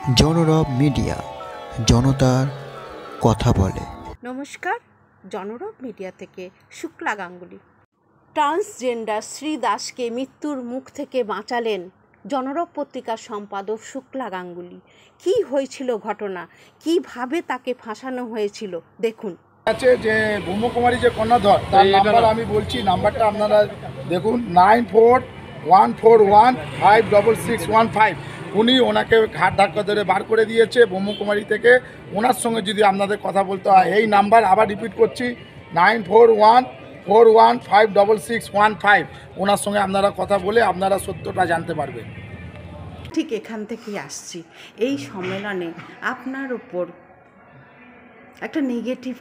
জনরব media, জনতার কথা বলে। নমস্কার, জনরব মিডিয়া থেকে শুক্লা গাঙ্গুলি। ট্রান্সজেন্ডার শ্রী দাসকে মৃত্যুর মুখ থেকে বাঁচালেন জনরব পত্রিকার সম্পাদক শুক্লা গাঙ্গুলি। কি হয়েছিল ঘটনা, কিভাবে তাকে ফাঁসানো হয়েছিল দেখুন। আছে যে ব্রহ্মকুমারী যে কর্ণধর, তার নাম্বার আমি বলছি, নাম্বারটা আপনারা দেখুন 9414156615। উনি ওনাকে ঘাট ধাক্কা ধরে বার করে দিয়েছে ব্রহ্মকুমারী থেকে। ওনার সঙ্গে যদি আপনাদের কথা বলতে হয়, এই নাম্বার আবার রিপিট করছি 9414156615। ওনার সঙ্গে আপনারা কথা বলে আপনারা সত্যটা জানতে পারবেন। ঠিক এখান থেকেই আসছি। এই সম্মেলনে আপনার উপর একটা নেগেটিভ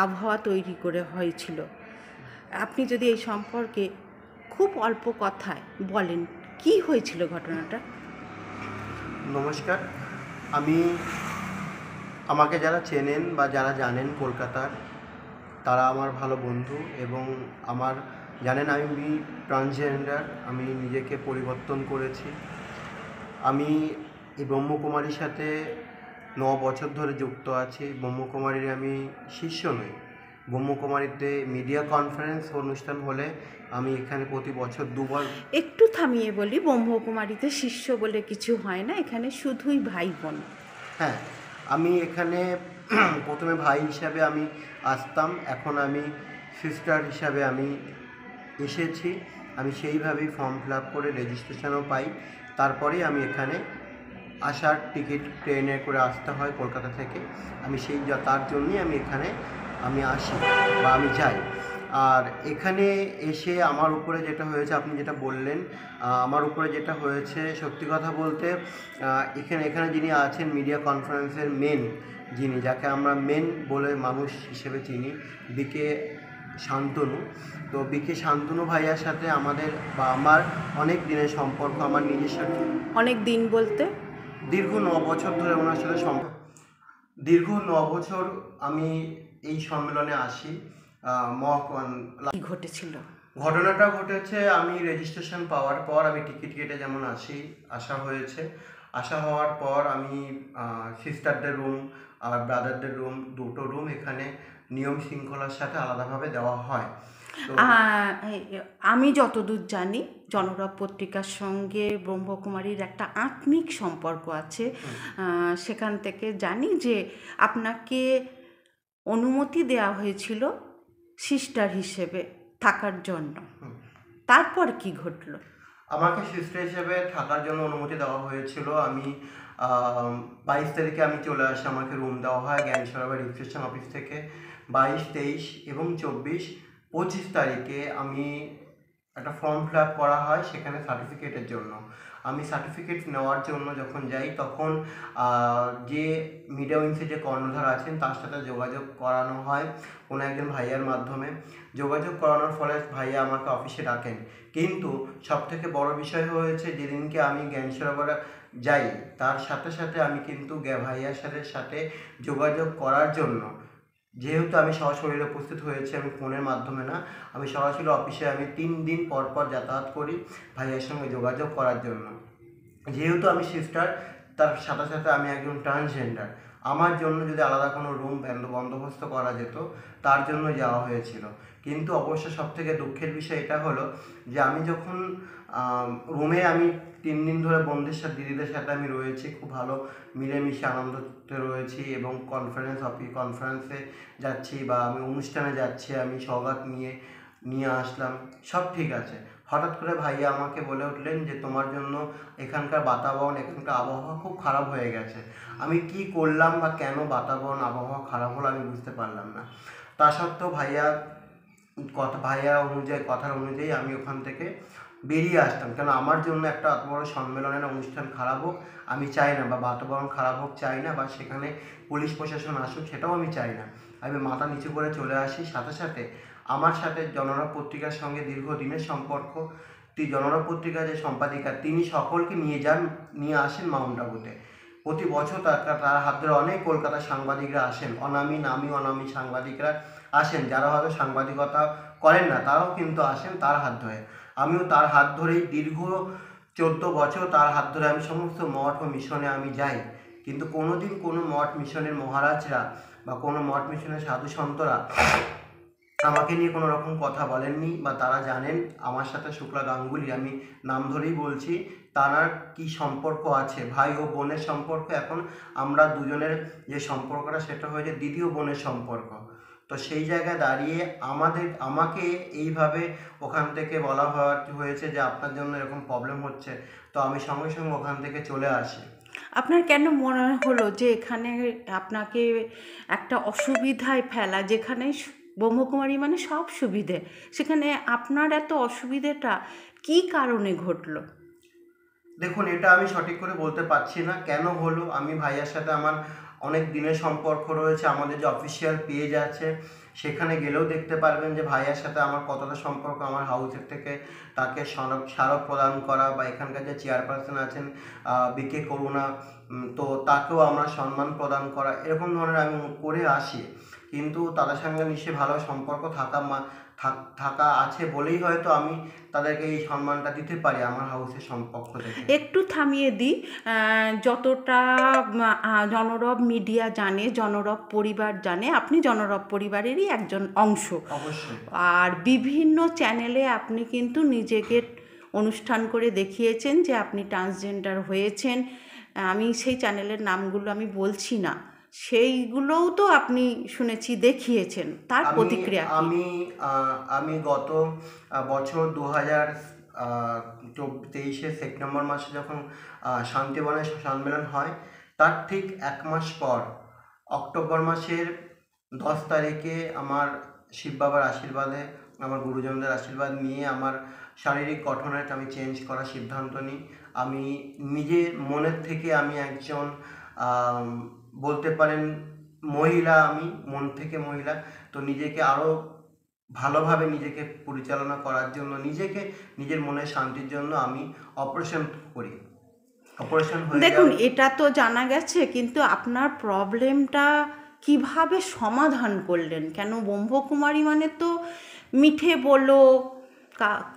আবহাওয়া তৈরি করে হয়েছিল। আপনি যদি এই সম্পর্কে খুব অল্প কথায় বলেন, কি হয়েছিল ঘটনাটা? নমস্কার, আমাকে যারা চেনেন বা যারা জানেন কলকাতার, তারা আমার ভালো বন্ধু এবং জানেন আমি ট্রান্সজেন্ডার। আমি নিজেকে পরিবর্তন করেছি। আমি এই ব্রহ্মকুমারীর সাথে 9 বছর ধরে যুক্ত আছি। ব্রহ্মকুমারীর আমি শিষ্য নই। ব্রহ্মকুমারীতে মিডিয়া কনফারেন্স অনুষ্ঠান হলে আমি এখানে প্রতি বছর 2 বার। একটু থামিয়ে বলি, ব্রহ্মকুমারীতে শিষ্য বলে কিছু হয় না, এখানে শুধুই ভাই বোন। হ্যাঁ, আমি এখানে প্রথমে ভাই হিসাবে আমি আসতাম, এখন আমি সিস্টার হিসাবে আমি এসেছি। আমি সেইভাবেই ফর্ম ফিল আপ করে রেজিস্ট্রেশনও পাই। তারপরেই আমি এখানে আসার টিকিট ট্রেনে করে আসতে হয় কলকাতা থেকে। আমি তার জন্যই আমি এখানে আসি বা আমি যাই। আর এখানে এসে আমার উপরে যেটা হয়েছে, আপনি যেটা বললেন, আমার উপরে যেটা হয়েছে, সত্যি কথা বলতে এখানে যিনি আছেন মিডিয়া কনফারেন্সের যাকে আমরা মেন বলে মানুষ হিসেবে চিনি, বিকে শান্তনু। তো বিকে শান্তনু ভাইয়ার সাথে আমার অনেক দিনের সম্পর্ক। আমার নিজের সাথে অনেক দিন বলতে দীর্ঘ 9 বছর ধরে ওনার সাথে দীর্ঘ 9 বছর আমি এই সম্মেলনে আসি। কি ঘটেছিল? ঘটনাটা ঘটেছে, আমি রেজিস্ট্রেশন পাওয়ার পর আমি টিকিট কেটে যেমন আসা হওয়ার পর আমি সিস্টারদের রুম আর ব্রাদারদের রুম, দুটো রুম এখানে নিয়ম শৃঙ্খলার সাথে আলাদাভাবে দেওয়া হয়। আমি যতদূর জানি, জনরব পত্রিকার সঙ্গে ব্রহ্মকুমারীর একটা আত্মিক সম্পর্ক আছে। সেখান থেকে জানি যে আপনাকে অনুমতি দেওয়া হয়েছিল সিস্টার হিসেবে থাকার জন্য। তারপর কি ঘটলো? আমাকে সিস্টার হিসেবে থাকার জন্য অনুমতি দেওয়া হয়েছিল। আমি 22 তারিখে আমি চলে আসি, আমাকে রুম দেওয়া হয় জ্ঞানসরোবর রেজিস্ট্রেশন অফিস থেকে। 22, 23 এবং 24, 25 তারিখে আমি একটা ফর্ম ফিল আপ করা হয় সেখানে সার্টিফিকেটের জন্য। আমি সার্টিফিকেট নেওয়ার জন্য যখন যাই, তখন যে মিডিয়া উইংসে যে কর্ণধার আছেন তার সাথে যোগাযোগ করানো হয় কোনো একজন ভাইয়ার মাধ্যমে। যোগাযোগ করানোর ফলে ভাইয়া আমাকে অফিসে ডাকেন। কিন্তু সবথেকে বড় বিষয় হয়েছে, যেদিনকে আমি জ্ঞানসরোবরে যাই তার সাথে সাথে আমি কিন্তু ভাইয়ার সাথে যোগাযোগ করার জন্য, যেহেতু আমি সশরীরে উপস্থিত হয়েছি, আমি ফোনের মাধ্যমে না, আমি সরাসরি অফিসে আমি 3 দিন পর পর যাতায়াত করি ভাইয়ের সঙ্গে যোগাযোগ করার জন্য। যেহেতু আমি সিস্টার, তার সাথে সাথে আমি একজন ট্রান্সজেন্ডার, আমার জন্য যদি আলাদা কোনো রুম বন্দোবস্ত করা যেত তার জন্য যাওয়া হয়েছিল। কিন্তু অবশ্য সবথেকে দুঃখের বিষয় এটা হলো যে আমি যখন রুমে আমি 3 দিন ধরে বন্ধুদের সাথে, দিদিদের সাথে আমি রয়েছি, খুব ভালো মিলেমিশে আনন্দতে রয়েছি এবং কনফারেন্সে যাচ্ছি বা আমি অনুষ্ঠানে যাচ্ছি, আমি সওগাত নিয়ে আসলাম, সব ঠিক আছে। হঠাৎ করে ভাইয়া আমাকে বলে উঠলেন যে তোমার জন্য এখানকার বাতাবরণ, এখানকার আবহাওয়া খুব খারাপ হয়ে গেছে। আমি কি করলাম বা কেন বাতাবরণ আবহাওয়া খারাপ হলো আমি বুঝতে পারলাম না। তা সত্ত্বেও কথার অনুযায়ী আমি ওখান থেকে বেরিয়ে আসতাম, কেন আমার জন্য একটা এত বড় সম্মেলনের অনুষ্ঠান খারাপ হোক আমি চাই না, বা বাতাবরণ খারাপ হোক চাই না, বা সেখানে পুলিশ প্রশাসন আসুক সেটাও আমি চাই না। আমি মাথা নিচু করে চলে আসি। সাথে সাথে আমার সাথে জনরব পত্রিকার সঙ্গে দীর্ঘদিনের সম্পর্ক। জনরব পত্রিকার যে সম্পাদিকা, তিনি সকলকে নিয়ে আসেন মাউন্ট আবুতে। প্রতি বছর তার হাত ধরে অনেক কলকাতার সাংবাদিকরা আসেন, নামী অনামী সাংবাদিকরা আসেন, যারা হয়তো সাংবাদিকতা করেন না তারাও কিন্তু আসেন তার হাত ধরে। আমিও তার হাত ধরেই দীর্ঘ 14 বছর তার হাত ধরে আমি সমস্ত মঠ ও মিশনে আমি যাই কিন্তু কোনোদিন কোনো মঠ মিশনের মহারাজরা বা কোনো মঠ মিশনের সাধু সন্তরা আমাকে নিয়ে কোনো রকম কথা বলেননি, বা তারা জানেন আমার সাথে শুক্লা গাঙ্গুলি, আমি নাম ধরেই বলছি, তার কি সম্পর্ক আছে, ভাই ও বোনের সম্পর্ক। এখন আমরা দুজনের যে সম্পর্কটা সেটা হয়েছে দিদি ও বোনের সম্পর্ক। তো সেই জায়গায় দাঁড়িয়ে আমাকে এইভাবে ওখান থেকে বলা হয়েছে যে আপনার জন্য এরকম প্রবলেম হচ্ছে। তো আমি সঙ্গে সঙ্গে ওখান থেকে চলে আসি। আপনার কেন মনে হলো যে এখানে আপনাকে একটা অসুবিধায় ফেলা, যেখানে ব্রহ্মকুমারী মানে সব সুবিধে, সেখানে আপনার এত অসুবিধেটা কী কারণে ঘটলো? দেখুন, এটা আমি সঠিক করে বলতে পারছি না কেন হলো। আমি ভাইয়ার সাথে আমার অনেক দিনের সম্পর্ক রয়েছে। আমাদের যে অফিসিয়াল পেজ আছে সেখানে গেলেও দেখতে পারবেন যে ভাইয়ার সাথে আমার কতটা সম্পর্ক। আমার হাউসের থেকে তাকে স্মারক প্রদান করা, বা এখানকার যে চেয়ারপারসন আছেন বিকে করুণা, তো তাকেও আমরা সম্মান প্রদান করা, এরকম ধরনের আমি করে আসি। কিন্তু তাদের সঙ্গে নিশ্চয়ই ভালো সম্পর্ক থাকা আছে বলেই হয়তো আমি তাদেরকে এই সম্মানটা দিতে পারি আমার হাউসের সম্পর্ক থেকে। একটু থামিয়ে দিই, যতটা জনরব মিডিয়া জানে, জনরব পরিবার জানে, আপনি জনরব পরিবারেরই একজন অংশ। অবশ্যই। আর বিভিন্ন চ্যানেলে আপনি কিন্তু নিজেকে অনুষ্ঠান করে দেখিয়েছেন যে আপনি ট্রান্সজেন্ডার হয়েছেন। আমি সেই চ্যানেলের নামগুলো আমি বলছি না, সেইগুলোও তো আপনি শুনেছি দেখিয়েছেন, তার প্রতিক্রিয়া কি? আমি গত বছর 2023 সেপ্টেম্বর মাসে যখন শান্তিবনে সম্মেলন হয়, তার ঠিক 1 মাস পর অক্টোবর মাসের 10 তারিখে আমার শিব বাবার আশীর্বাদে, আমার গুরুজনদের আশীর্বাদ নিয়ে আমার শারীরিক গঠনটা আমি চেঞ্জ করার সিদ্ধান্ত নিই। আমি নিজের মনের থেকে আমি একজন বলতে পারেন মহিলা, আমি মন থেকে মহিলা। তো নিজেকে আরও ভালোভাবে নিজেকে পরিচালনা করার জন্য, নিজের মনের শান্তির জন্য আমি অপারেশন করি। অপারেশন হয়ে দেখুন, এটা তো জানা গেছে, কিন্তু আপনার প্রবলেমটা কিভাবে সমাধান করলেন? কেন ব্রহ্মকুমারী মানে তো মিঠে বলো,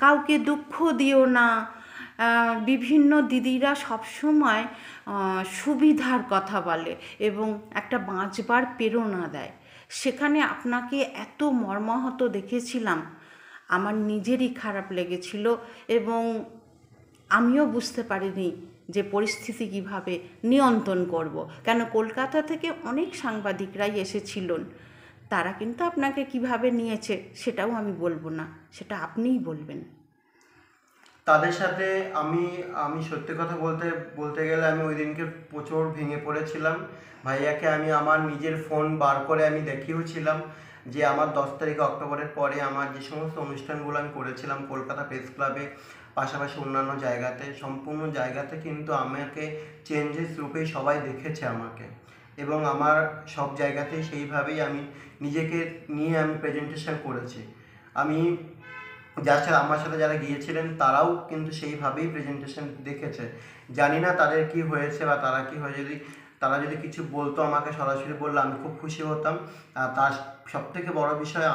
কাউকে দুঃখ দিও না, বিভিন্ন দিদিরা সবসময় সুবিধার কথা বলে এবং একটা বাঁচবার প্রেরণা দেয়। সেখানে আপনাকে এত মর্মাহত দেখেছিলাম, আমার নিজেরই খারাপ লেগেছিল এবং আমিও বুঝতে পারিনি যে পরিস্থিতি কিভাবে নিয়ন্ত্রণ করব। কেন কলকাতা থেকে অনেক সাংবাদিকরাই এসেছিলেন, তারা কিন্তু আপনাকে কিভাবে নিয়েছে সেটাও আমি বলবো না, সেটা আপনিই বলবেন। তাদের সাথে আমি সত্যি কথা বলতে গেলে আমি ওই দিনকে প্রচুর ভেঙে পড়েছিলাম। ভাইয়াকে আমি আমার নিজের ফোন বার করে আমি দেখিয়েওছিলাম যে আমার 10 তারিখ অক্টোবরের পরে আমার যে সমস্ত অনুষ্ঠানগুলো আমি করেছিলাম কলকাতা প্রেস ক্লাবে, পাশাপাশি অন্যান্য জায়গাতে, সম্পূর্ণ জায়গাতে কিন্তু আমাকে চেঞ্জেস রূপেই সবাই দেখেছে আমাকে, এবং আমার সব জায়গাতেই সেইভাবেই আমি নিজেকে নিয়ে আমি প্রেজেন্টেশন করেছি। আমি আমার সাথে যারা গিয়েছিলেন তারাও কিন্তু সেইভাবেই প্রেজেন্টেশন দেখেছে। জানি না তাদের কি হয়েছে বা তারা কি হয়, তারা যদি কিছু বলতো আমাকে সরাসরি বললে আমি খুব খুশি হতাম। তার সবথেকে বড় বিষয়,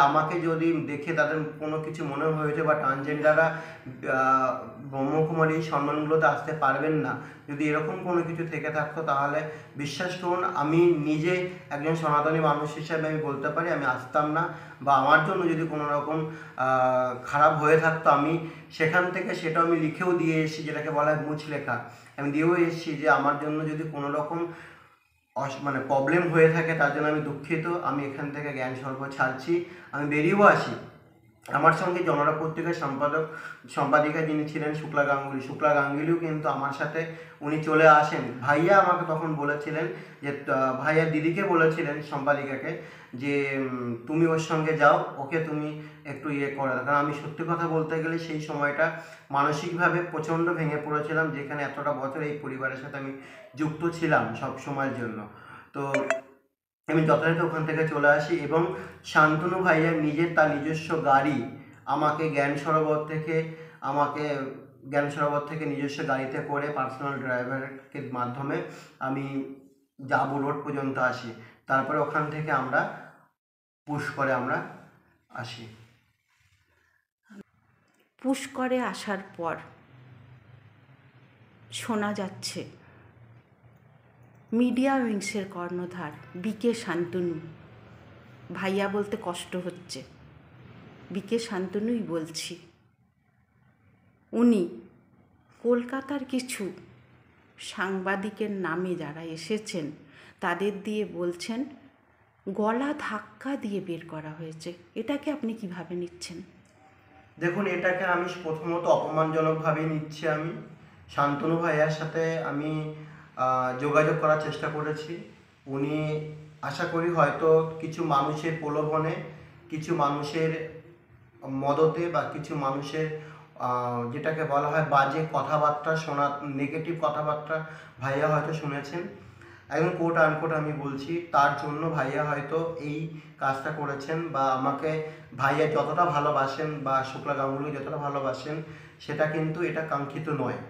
আমাকে যদি দেখে তাদের কোনো কিছু মনে হয়েছে বা ট্রান্সজেন্ডাররা ব্রহ্মকুমারী সম্মানগুলোতে আসতে পারবেন না, যদি এরকম কোনো কিছু থেকে থাকতো, তাহলে বিশ্বাস করুন আমি নিজে একজন সনাতনী মানুষ হিসেবে আমি বলতে পারি আমি আসতাম না। বা আমার জন্য যদি কোনো রকম খারাপ হয়ে থাকতো, আমি সেখান থেকে সেটা আমি লিখেও দিয়ে এসেছি, যেটাকে বলা হয় মুছ লেখা, আমি দিয়েও এসেছি যে আমার জন্য যদি কোনো রকম প্রবলেম হয়ে থাকে তার জন্য আমি দুঃখিত, আমি এখান থেকে জ্ঞান স্বল্প ছাড়ছি, আমি বেরিয়েও আসি। আমার সঙ্গে জনরব পত্রিকার সম্পাদিকা যিনি ছিলেন শুক্লা গাঙ্গুলিও কিন্তু আমার সাথে উনি চলে আসেন। ভাইয়া আমাকে তখন বলেছিলেন যে, ভাইয়া দিদিকে বলেছিলেন সম্পাদিকাকে যে তুমি ওর সঙ্গে যাও, ওকে তুমি একটু করে দাও। কারণ আমি সত্যি কথা বলতে গেলে সেই সময়টা মানসিকভাবে প্রচণ্ড ভেঙে পড়েছিলাম, যেখানে এতটা বছর এই পরিবারের সাথে আমি যুক্ত ছিলাম সব সময়ের জন্য। তো আমি যথাযথ ওখান থেকে চলে আসি এবং শান্তনু ভাইয়ের তার নিজস্ব গাড়ি আমাকে জ্ঞান সরোবর থেকে নিজস্ব গাড়িতে করে পার্সোনাল ড্রাইভারের মাধ্যমে আমি যাবো রোড পর্যন্ত আসি। তারপরে ওখান থেকে আমরা পুষ্করে আমরা আসি। পুষ্করে আসার পর শোনা যাচ্ছে মিডিয়া উইংসের কর্ণধার বিকে শান্তনু, ভাইয়া বলতে কষ্ট হচ্ছে, বিকে শান্তনুই বলছি। উনি কলকাতার কিছু সাংবাদিকের নামে যারা এসেছেন তাদের দিয়ে বলছেন গলা ধাক্কা দিয়ে বের করা হয়েছে। এটাকে আপনি কিভাবে নিচ্ছেন? দেখুন, এটাকে আমি প্রথমত অপমানজনকভাবে নিচ্ছি। আমি শান্তনু ভাইয়ার সাথে আমি যোগাযোগ করার চেষ্টা করেছি। উনি আশা করি হয়তো কিছু মানুষের প্রলোভনে, কিছু মানুষের মদতে বা কিছু মানুষের যেটাকে বলা হয় বাজে কথাবার্তা শোনা, নেগেটিভ কথাবার্তা ভাইয়া হয়তো শুনেছেন। একদম কোট আনকোট আমি বলছি, তার জন্য ভাইয়া হয়তো এই কাজটা করেছেন। বা আমাকে ভাইয়া যতটা ভালোবাসেন বা শুক্লা গাঙ্গুলি যতটা ভালোবাসেন সেটা কিন্তু এটা কাঙ্ক্ষিত নয়।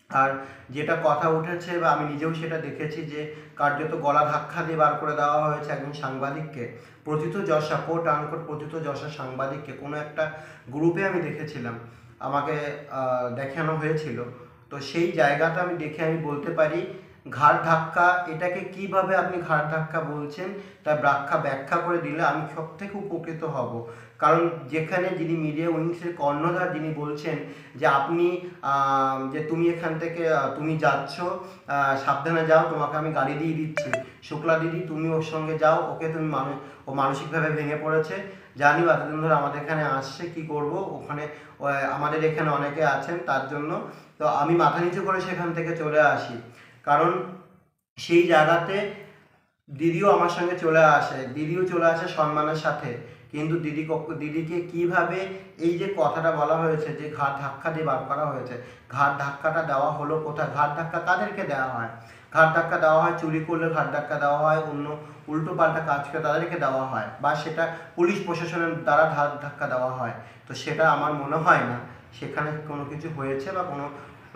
আর যেটা কথা উঠেছে বা আমি নিজেও সেটা দেখেছি যে কার্যত গলা ধাক্কা দিয়ে বার করে দেওয়া হয়েছে একজন সাংবাদিককে, প্রথিতযশা কোট আনকোট প্রথিতযশা সাংবাদিককে। কোনো একটা গ্রুপে আমি দেখেছিলাম, আমাকে দেখানো হয়েছিল। তো সেই জায়গাটা আমি দেখে আমি বলতে পারি ঘাড় ধাক্কা, এটাকে কিভাবে আপনি ঘাড় ধাক্কা বলছেন তার ব্যাখ্যা করে দিলে আমি সব থেকে উপকৃত হব। কারণ যেখানে যিনি মিডিয়া উইংসের কর্ণধার যিনি বলছেন যে আপনি যে তুমি এখান থেকে তুমি যাচ্ছ, সাবধানে যাও, তোমাকে আমি গাড়ি দিয়ে দিচ্ছি, শুক্লা দিদি তুমি ওর সঙ্গে যাও, ওকে তুমি ও মানসিকভাবে ভেঙে পড়েছে, জানি এতদিন ধরে আমাদের এখানে আসছে, কি করব, ওখানে আমাদের এখানে অনেকে আছেন তার জন্য। তো আমি মাথা নিচু করে সেখান থেকে চলে আসি, কারণ সেই জায়গাতে দিদিও আমার সঙ্গে চলে আসে সম্মানের সাথে। কিন্তু দিদিকে কিভাবে এই যে কথাটা বলা হয়েছে যে ঘাড় ধাক্কা দিয়ে বার করা হয়েছে, ঘাড় ধাক্কাটা দেওয়া হলো কোথায়? ঘাড় ধাক্কা কাদেরকে দেওয়া হয়? ঘাড় ধাক্কা দেওয়া হয় চুরি করলে ঘাড় ধাক্কা দেওয়া হয়, অন্য উল্টো পাল্টা কাজ করে তাদেরকে দেওয়া হয়, বা সেটা পুলিশ প্রশাসনের দ্বারা ঘাড় ধাক্কা দেওয়া হয়। তো সেটা আমার মনে হয় না সেখানে কোনো কিছু হয়েছে বা কোনো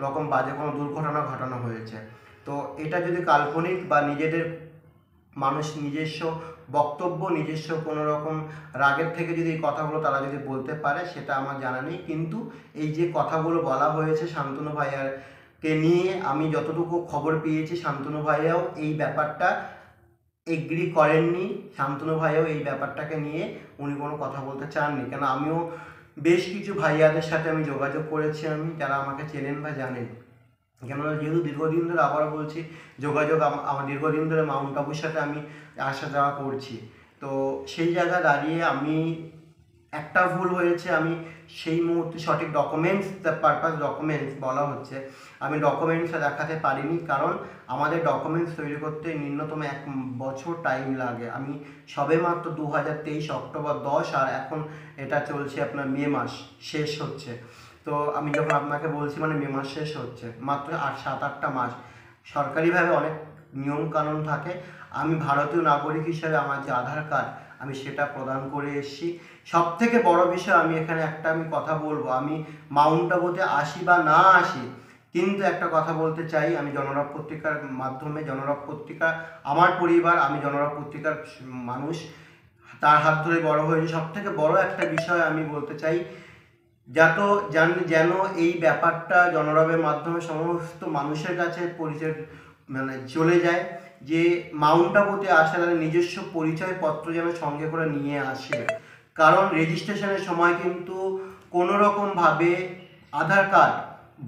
রকম বাজে কোনো দুর্ঘটনা ঘটানো হয়েছে। তো এটা যদি কাল্পনিক বা নিজেদের নিজস্ব বক্তব্য, নিজস্ব কোনো রকম রাগের থেকে যদি এই কথাগুলো তারা যদি বলতে পারে সেটা আমার জানা নেই। কিন্তু এই যে কথাগুলো বলা হয়েছে শান্তনু ভাইয়াকে নিয়ে, আমি যতটুকু খবর পেয়েছি শান্তনু ভাইয়াও এই ব্যাপারটা এগ্রি করেননি। শান্তনু ভাইয়াও এই ব্যাপারটাকে নিয়ে উনি কোনো কথা বলতে চাননি। কেন আমিও বেশ কিছু ভাইয়াদের সাথে আমি যোগাযোগ করেছি, আমি যারা আমাকে চেনেন বা জানেন। কেননা যেহেতু দীর্ঘদিন ধরে, আবারও বলছি, যোগাযোগ আমার দীর্ঘদিন ধরে মাউন্ট আবুর সাথে আমি আসা যাওয়া করছি। তো সেই জায়গায় দাঁড়িয়ে আমি একটা ভুল হয়েছে, আমি সেই মুহূর্তে সঠিক ডকুমেন্টস বলা হচ্ছে, আমি ডকুমেন্টসটা দেখাতে পারিনি। কারণ আমাদের ডকুমেন্টস তৈরি করতে ন্যূনতম 1 বছর টাইম লাগে। আমি সবেমাত্র 2023 অক্টোবর 10, আর এখন এটা চলছে আপনার মে মাস শেষ হচ্ছে। তো আমি যখন আপনাকে বলছি মানে মে মাস শেষ হচ্ছে, মাত্র 7-8টা মাস। সরকারিভাবে অনেক নিয়ম কানুন থাকে। আমি ভারতীয় নাগরিক হিসেবে আমার যে আধার কার্ড আমি সেটা প্রদান করে এসেছি। সব থেকে বড় বিষয়, আমি এখানে আমি কথা বলবো, আমি মাউন্ট আবুতে আসি বা না আসি, কিন্তু একটা কথা বলতে চাই, আমি জনরব পত্রিকার মাধ্যমে, জনরব পত্রিকা আমার পরিবার, আমি জনরব পত্রিকার মানুষ, তার হাত ধরে বড় হয়েছে। সব থেকে বড় একটা বিষয় আমি বলতে চাই, যেন এই ব্যাপারটা জনরবের মাধ্যমে সমস্ত মানুষের কাছে পরিচয় চলে যায়, যে মাউন্ট আবুতে আসা তাদের নিজস্ব পরিচয়পত্র যেন সঙ্গে করে নিয়ে আসে। কারণ রেজিস্ট্রেশনের সময় কিন্তু কোনো রকমভাবে Aadhaar card,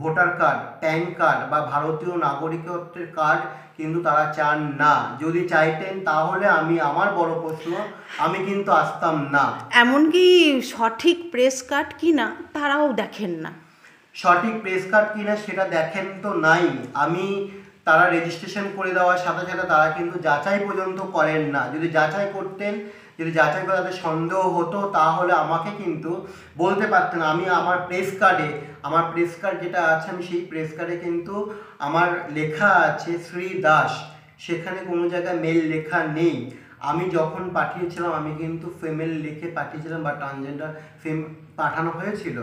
voter card, PAN card বা ভারতীয় নাগরিকত্বের কার্ড কিন্তু তারা চান না। যদি চাইতেন তাহলে আমার বড় প্রশ্ন, আমি কিন্তু আসতাম না। এমনকি সঠিক প্রেস কার্ড কিনা তারাও দেখেন না। সঠিক প্রেস কার্ড কিনা সেটা দেখেন তো নাই। তারা রেজিস্ট্রেশন করে দেওয়ার সাথে সাথে তারা কিন্তু যাচাই পর্যন্ত করেন না। যদি যাচাই করতেন, যদি যাচাই করে তাদের সন্দেহ হতো, তাহলে আমাকে কিন্তু বলতে পারতেন। আমার প্রেস কার্ড যেটা আছে, আমি সেই প্রেস কার্ডে কিন্তু আমার লেখা আছে শ্রী দাস, সেখানে কোনো জায়গায় মেল লেখা নেই। আমি যখন পাঠিয়েছিলাম আমি কিন্তু ফিমেল লিখে পাঠিয়েছিলাম বা ট্রান্সজেন্ডার পাঠানো হয়েছিল।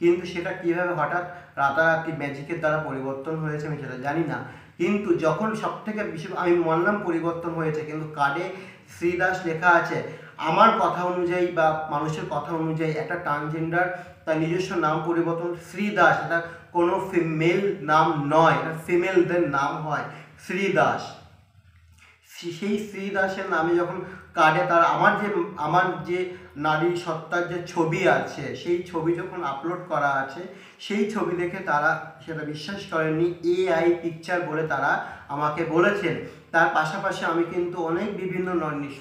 কিন্তু সেটা কীভাবে হঠাৎ রাতারাতি ম্যাজিকের দ্বারা পরিবর্তন হয়েছে আমি সেটা জানি না। কিন্তু যখন সব থেকে বেশি আমি মানলাম পরিবর্তন হয়েছে, কিন্তু কার্ডে শ্রীদাস লেখা আছে। আমার কথা অনুযায়ী বা মানুষের কথা অনুযায়ী একটা ট্রান্সজেন্ডার তার নিজস্ব নাম পরিবর্তন শ্রীদাস, এটা কোনো ফিমেল নাম নয়, এটা ফিমেলদের নাম হয় শ্রীদাস। সেই শ্রী দাসের নামে যখন কার্ডে তার আমার যে নারী সত্তার যে ছবি আছে, সেই ছবি যখন আপলোড করা আছে, সেই ছবি দেখে তারা সেটা বিশ্বাস করেননি। AI পিকচার বলে তারা আমাকে বলেছেন। তার পাশাপাশি আমি কিন্তু অনেক বিভিন্ন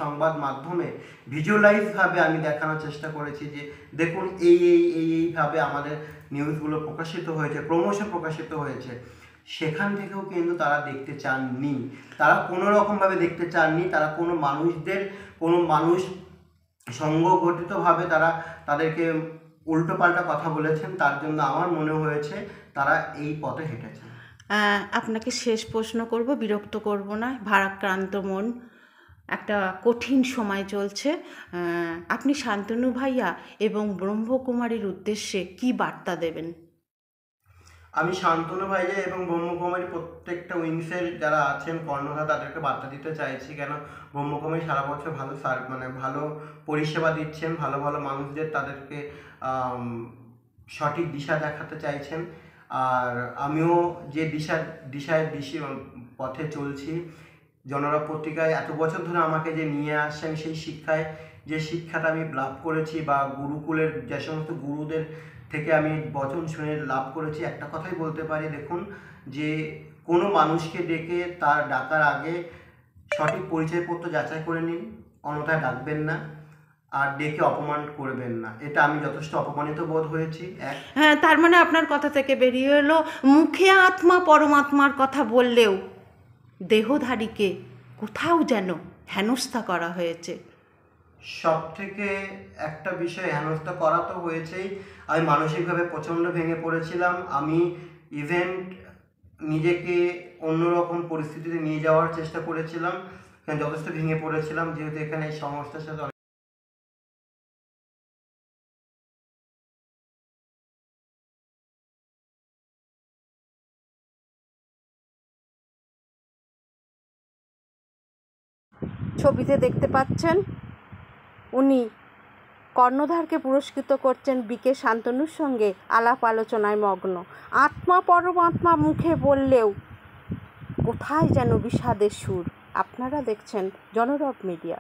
সংবাদ মাধ্যমে ভিজুয়ালাইজভাবে আমি দেখানোর চেষ্টা করেছি যে দেখুন এইভাবে আমাদের নিউজগুলো প্রকাশিত হয়েছে, ক্রমশ প্রকাশিত হয়েছে। সেখান থেকেও কিন্তু তারা দেখতে চাননি, তারা কোনো রকমভাবে দেখতে চাননি। তারা কোনো মানুষ সংঘগঠিতভাবে তাদেরকে উল্টোপাল্টা কথা বলেছেন। তার জন্য আমার মনে হয়েছে তারা এই পথে হেঁটেছেন। আপনাকে শেষ প্রশ্ন করব, বিরক্ত করব না, ভারাক্রান্ত মন, একটা কঠিন সময় চলছে। আপনি শান্তনু ভাইয়া এবং ব্রহ্মকুমারীর উদ্দেশ্যে কি বার্তা দেবেন? আমি শান্তনু ভাইয়া এবং ব্রহ্মকুমারী প্রত্যেকটা উইংসের যারা আছেন কর্ণধার, তাদেরকে বার্তা দিতে চাইছি। কেন ব্রহ্মকুমারী সারা বছর ভালো পরিষেবা দিচ্ছেন, ভালো মানুষদের তাদেরকে সঠিক দিশা দেখাতে চাইছেন। আর আমিও যে দিশায় পথে চলছি, জনরব পত্রিকায় এত বছর ধরে আমাকে যে নিয়ে আসছেন, সেই যে শিক্ষাটা আমি লাভ করেছি, বা গুরুকুলের যে সমস্ত গুরুদের থেকে আমি বচন শুনে লাভ করেছি, একটা কথাই বলতে পারি, দেখুন যে কোনো মানুষকে ডেকে তার ডাকার আগে সঠিক পরিচয়পত্র যাচাই করে নিন, অন্যথায় ডাকবেন না, আর ডেকে অপমান করবেন না। এটা আমি যথেষ্ট অপমানিত বোধ হয়েছি। হ্যাঁ, তার মানে আপনার কথা থেকে বেরিয়ে এলো মুখে আত্মা পরমাত্মার কথা বললেও দেহধারীকে কোথাও যেন হেনস্থা করা হয়েছে। সব থেকে একটা বিষয়, হেনস্থা করা তো হয়েছেই, আমি মানসিকভাবে প্রচণ্ড ভেঙে পড়েছিলাম। আমি ইভেন্ট নিজেকে অন্যরকম পরিস্থিতিতে নিয়ে যাওয়ার চেষ্টা করেছিলাম, যথেষ্ট ভেঙে পড়েছিলাম, যেহেতু এখানে এই সংস্থার সাথে ছবিতে দেখতে পাচ্ছেন উনি কর্ণধারকে পুরস্কৃত করছেন বিকে শান্তনুর সঙ্গে আলাপ আলোচনায় মগ্ন। আত্মা পরমাত্মা মুখে বললেও কোথায় যেন বিষাদের সুর। আপনারা দেখছেন জনরব মিডিয়া।